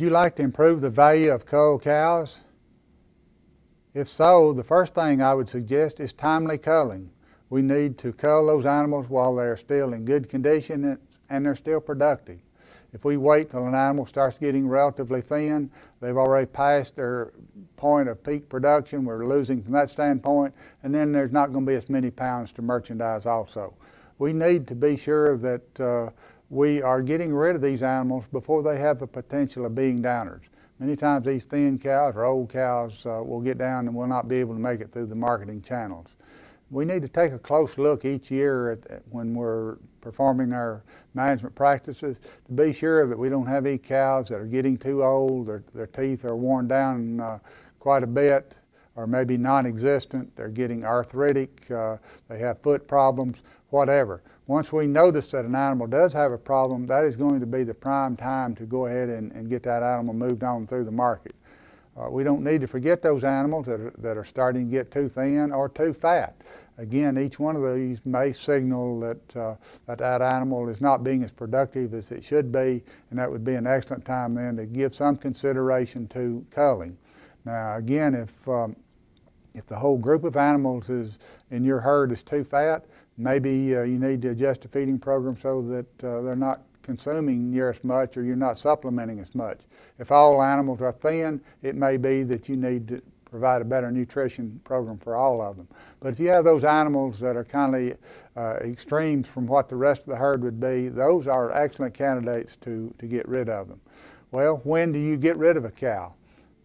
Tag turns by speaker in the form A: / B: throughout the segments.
A: you like to improve the value of cull cows? If so, the first thing I would suggest is timely culling. We need to cull those animals while they're still in good condition and they're still productive. If we wait till an animal starts getting relatively thin, they've already passed their point of peak production, we're losing from that standpoint, and then there's not going to be as many pounds to merchandise also. We need to be sure that we are getting rid of these animals before they have the potential of being downers. Many times these thin cows or old cows will get down and will not be able to make it through the marketing channels. We need to take a close look each year when we're performing our management practices to be sure that we don't have any cows that are getting too old, their teeth are worn down quite a bit, or maybe non-existent, they're getting arthritic, they have foot problems, whatever. Once we notice that an animal does have a problem, that is going to be the prime time to go ahead and get that animal moved on through the market. We don't need to forget those animals that are starting to get too thin or too fat. Again, each one of these may signal that that animal is not being as productive as it should be, and that would be an excellent time then to give some consideration to culling. Now again, if the whole group of animals in your herd is too fat, maybe you need to adjust the feeding program so that they're not consuming near as much or you're not supplementing as much. If all animals are thin, it may be that you need to provide a better nutrition program for all of them. But if you have those animals that are kind of extremes from what the rest of the herd would be, those are excellent candidates to get rid of them. Well, when do you get rid of a cow?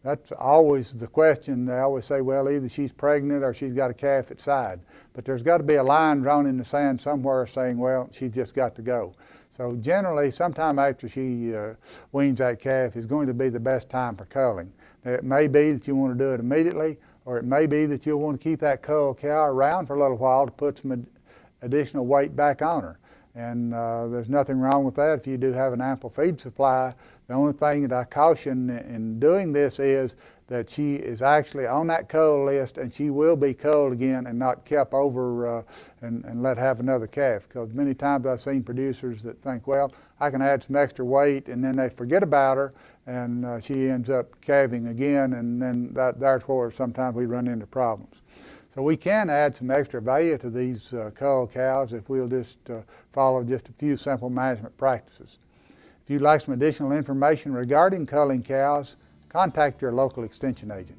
A: That's always the question. They always say, well, either she's pregnant or she's got a calf at side. But there's got to be a line drawn in the sand somewhere saying, well, she's just got to go. So generally, sometime after she weans that calf is going to be the best time for culling. Now, it may be that you want to do it immediately, or it may be that you'll want to keep that cull cow around for a little while to put some additional weight back on her. And there's nothing wrong with that if you do have an ample feed supply. The only thing that I caution in doing this is that she is actually on that cull list and she will be culled again and not kept over and let have another calf. Because many times I've seen producers that think, well, I can add some extra weight, and then they forget about her and she ends up calving again, and then that's where sometimes we run into problems. So we can add some extra value to these cull cows if we'll just follow just a few simple management practices. If you'd like some additional information regarding culling cows, contact your local extension agent.